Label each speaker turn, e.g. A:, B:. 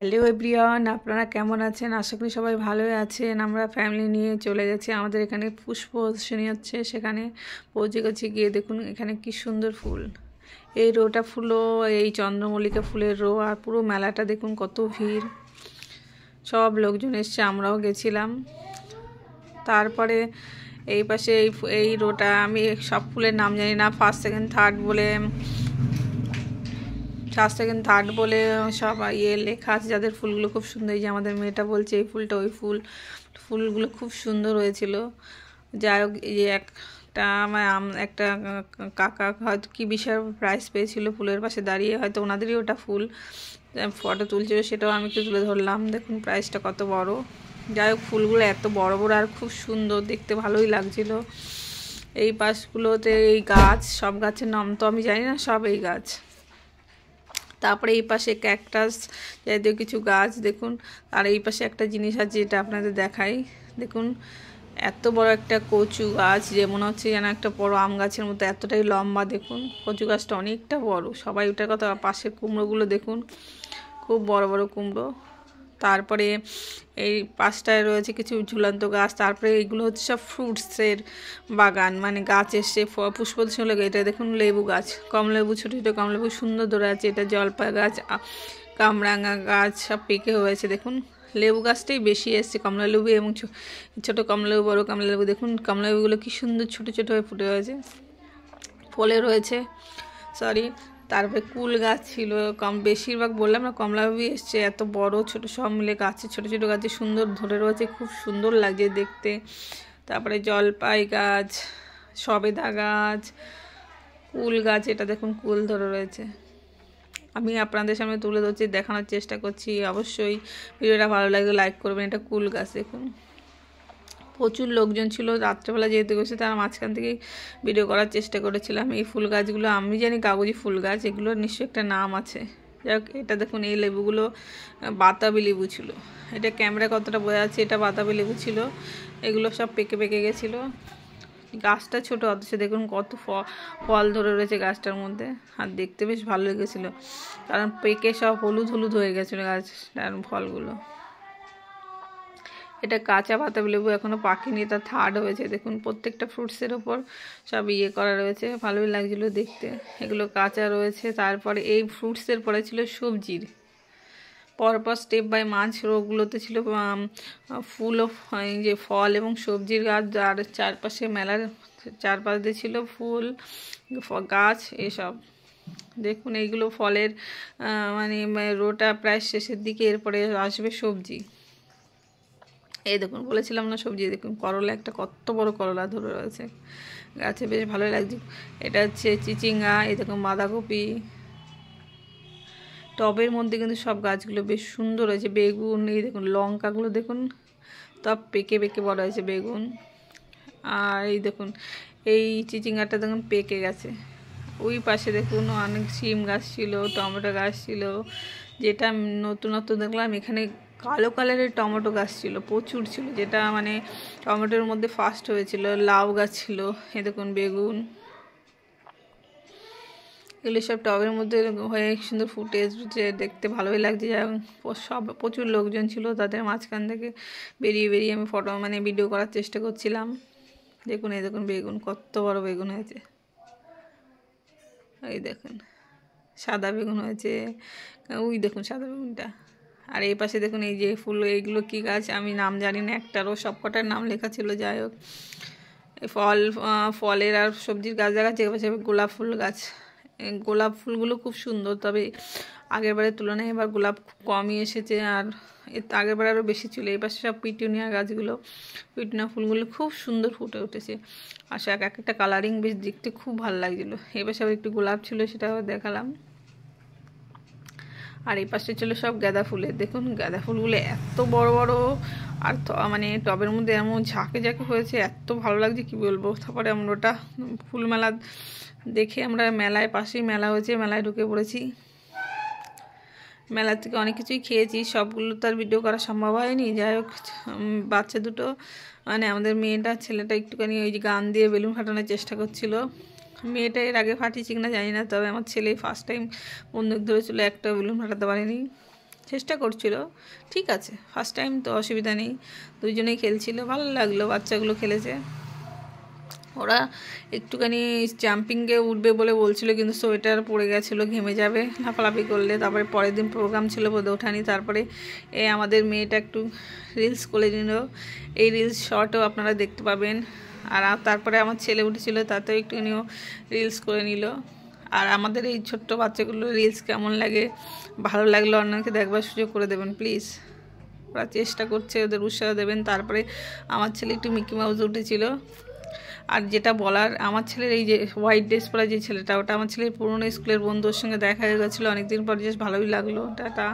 A: Hello everyone, আপনারা কেমন আছেন? আশা করি সবাই ভালোই আছেন। আমরা ফ্যামিলি নিয়ে চলে গেছি, আমাদের এখানে পুষ্প প্রদর্শনী হচ্ছে, সেখানে পৌঁছে গেছি। গিয়ে দেখুন এখানে কি সুন্দর ফুল, এই রোটা ফুলও এই চন্দ্রমল্লিকা ফুলের রো। আর পুরো মেলাটা দেখুন কত ভিড়, সব লোকজন এসছে, আমরাও গেছিলাম। তারপরে এই পাশে এই রোটা, আমি সব ফুলের নাম জানি না, ফার্স্ট সেকেন্ড থার্ড বলে সব লেখা আছে, যাদের ফুলগুলো খুব সুন্দর। এই যে আমাদের মেয়েটা বলছে এই ফুলটা ওই ফুলগুলো খুব সুন্দর হয়েছিল। যাই হোক, এই যে একটা কাকা হয়তো কি বিশাল প্রাইজ পেয়েছিল ফুলের পাশে দাঁড়িয়ে, হয়তো ওনাদেরই ওটা ফুল ফটো তুলছিল, সেটাও আমি একটু তুলে ধরলাম। দেখুন প্রাইজটা কত বড়। যাই হোক, ফুলগুলো এত বড় বড় আর খুব সুন্দর দেখতে, ভালোই লাগছিল। এই পাশগুলোতে এই গাছ, সব গাছের নাম তো আমি জানি না, সব এই গাছ। তারপরে এই পাশে ক্যাকটাস জাতীয় কিছু গাছ দেখুন। আর এই পাশে একটা জিনিস আছে, যেটা আপনাদের দেখাই। দেখুন এত বড় একটা কচু গাছ, যে মনে হচ্ছে যেন একটা বড় আম গাছের মতো, এতটাই লম্বা। দেখুন কচু গাছটা অনেকটা বড়। সবাই ওটার কথা, পাশের কুমড়োগুলো দেখুন, খুব বড় বড় কুমড়ো। তারপরে এই পাশটায় রয়েছে কিছু ঝুলন্ত গাছ। তারপরে এইগুলো হচ্ছে সব ফ্রুটসের বাগান, মানে গাছ এসছে পুষ্প লাগে। এটা দেখুন লেবু গাছ, কমলেবু, ছোটো ছোটো কমলেবু সুন্দর ধরে আছে। এটা জলপাই গাছ, কামরাঙা গাছ সব পেকে হয়েছে। দেখুন লেবু গাছটাই বেশি এসছে, কমলা লেবু এবং ছোটো কমলালেবু, বড়ো কমলালেবু। দেখুন কমলালেবুগুলো কি সুন্দর ছোটো ছোটো হয়ে ফুটে হয়েছে, ফলে রয়েছে, সরি। তারপরে কুল গাছ ছিল, বেশিরভাগ বললাম না কমলালেবু এসছে, এত বড় ছোট সব মিলে গাছে, ছোট ছোট গাছে সুন্দর ধরে রয়েছে, খুব সুন্দর লাগছে দেখতে। তারপরে জলপাই গাছ, সবেদা গাছ, কুল গাছ, এটা দেখুন কুল ধরে রয়েছে। আমি আপনাদের সামনে তুলে ধরছি, দেখানোর চেষ্টা করছি। অবশ্যই ভিডিওটা ভালো লাগলে লাইক করবেন। এটা কুল গাছ দেখুন, প্রচুর লোকজন ছিল। রাত্রেবেলা যেহেতু গেছে, তার মাঝখান থেকেই ভিডিও করার চেষ্টা করেছিলাম। এই ফুল গাছগুলো আমি জানি কাগজি ফুল গাছ, এগুলোর নিশ্চয়ই একটা নাম আছে। যাই হোক, এটা দেখুন এই লেবুগুলো বাতাবি লেবু ছিল। এটা ক্যামেরা কতটা বোঝা যাচ্ছে, এটা বাতাবি লেবু ছিল। এগুলো সব পেকে পেকে গেছিলো। গাছটা ছোট, অথচ দেখুন কত ফল ধরে রয়েছে গাছটার মধ্যে। আর দেখতে বেশ ভালো লেগেছিলো, কারণ পেকে সব হলুদ হলুদ হয়ে গেছিলো গাছটার ফলগুলো। এটা কাঁচা বাতাবি লেবু, এখনও পাকেনি, এটা থার্ড হয়েছে। দেখুন প্রত্যেকটা ফ্রুটসের ওপর সব করা রয়েছে, ভালোই লাগছিলো দেখতে। এগুলো কাঁচা রয়েছে। তারপরে এই ফ্রুটসের পরে ছিল সবজির, পরপর স্টেপ বাই মাঝ রোগুলোতে ছিল ফুল ও যে ফল এবং সবজির গাছ। আর চারপাশে মেলার চারপাশ দিয়ে ছিল ফুল গাছ এসব। দেখুন এইগুলো ফলের মানে রোটা প্রায় শেষের দিকে, এরপরে আসবে সবজি। এই দেখুন বলেছিলাম না সবজি, দেখুন করলা, একটা কত বড় করলা ধরে রয়েছে গাছে, বেশ ভালোই লাগছে। এটা হচ্ছে চিচিঙ্গা, এই দেখুন বাঁধাকপি। টবের মধ্যে কিন্তু সব গাছগুলো বেশ সুন্দর হয়েছে। বেগুন, এই দেখুন লঙ্কাগুলো দেখুন, সব পেকে পেকে বড় হয়েছে বেগুন। আর এই দেখুন এই চিচিঙ্গাটা দেখুন পেকে গেছে। ওই পাশে দেখুন অনেক সিম গাছ ছিল, টমেটো গাছ ছিল। যেটা নতুনত্ব দেখলাম, এখানে কালো কালারের টমেটো গাছ ছিল, প্রচুর ছিল, যেটা মানে টমেটোর মধ্যে ফার্স্ট হয়েছিল। লাউ গাছ ছিল, এ দেখুন বেগুন। এগুলো সব টবের মধ্যে হয়ে সুন্দর ফুটে এসেছে, দেখতে ভালোই লাগছে। সব প্রচুর লোকজন ছিল, তাদের মাঝখান থেকে বেরিয়ে বেরিয়ে আমি মানে ভিডিও করার চেষ্টা করছিলাম। দেখুন এই দেখুন বেগুন, কত বড় বেগুন হয়েছে। এই দেখুন সাদা বেগুন হয়েছে, ওই দেখুন সাদা বেগুনটা। আর এই পাশে দেখুন এই যে ফুল, এইগুলো কি গাছ আমি নাম জানি না, একটারও সব কটার নাম লেখা ছিল। যাই হোক, ফলের আর সবজির গাছ দেখাচ্ছে। এবার গোলাপ ফুল গাছ, গোলাপ ফুলগুলো খুব সুন্দর, তবে আগের বারের তুলনায় এবার গোলাপ খুব কমই এসেছে। আর আগের বার আরও বেশি ছিল। এই পাশে সব পিটুনিয়া গাছগুলো, পিটুনিয়া ফুলগুলো খুব সুন্দর ফুটে উঠেছে। আর সে এক একটা কালারিং বেশ দেখতে খুব ভালো লাগছিলো। এবার সব একটু গোলাপ ছিল, সেটাও দেখালাম। আর এই পাশে ছিল সব গাঁদা ফুলের, দেখুন গাঁদা ফুলগুলো এত বড় বড়, আর মানে টবের মধ্যে এমন ঝাঁকে ঝাঁকে হয়েছে, এত ভালো লাগছে কি বলবো। তারপরে আমরা ওটা ফুল মেলা দেখে আমরা মেলায়, পাশেই মেলা হয়েছে, মেলায় ঢুকে পড়েছি। মেলা থেকে অনেক কিছুই খেয়েছি, সবগুলো তো আর ভিডিও করা সম্ভব হয়নি। যাই হোক, বাচ্চা দুটো মানে আমাদের মেয়েটা ছেলেটা একটুখানি ওই যে গান দিয়ে বেলুন ফাটানোর চেষ্টা করছিল। মেয়েটা এর আগে ফাটিয়েছি কিনা জানি না, তবে আমার ছেলে ফার্স্ট টাইম বন্দুক ধরেছিল, একটা বেলুন ফাটাতে পারেনি। চেষ্টা করছিল, ঠিক আছে, ফার্স্ট টাইম তো অসুবিধা নেই। দুজনেই খেলছিল, ভালো লাগলো, বাচ্চাগুলো খেলেছে। ওরা একটুখানি জাম্পিংয়ে উঠবে বলে বলছিল, কিন্তু সোয়েটার পরে গেছিলো, ঘেমে যাবে লাফালাফি করলে। তারপরে পরের দিন প্রোগ্রাম ছিল বোধ ওঠানি। তারপরে আমাদের মেয়েটা একটু রিলস করে নিল, এই রিলস শর্টও আপনারা দেখতে পাবেন। আর তারপরে আমার ছেলে উঠেছিল, তাতেও একটুখানিও রিলস করে নিল। আর আমাদের এই ছোট্ট বাচ্চাগুলো রিলস কেমন লাগে, ভালো লাগলো অন্যকে দেখবার সুযোগ করে দেবেন প্লিজ। ওরা চেষ্টা করছে, ওদের উৎসাহ দেবেন। তারপরে আমার ছেলে একটু মিকি মাউস উঠেছিল। আর যেটা বলার, আমার ছেলের এই যে হোয়াইট ড্রেস পরা যে ছেলেটা, ওটা আমার ছেলের পুরনো স্কুলের বন্ধুর সঙ্গে দেখা হয়ে গেছিলো অনেকদিন পর, বেশ ভালোই লাগলো। টাটা।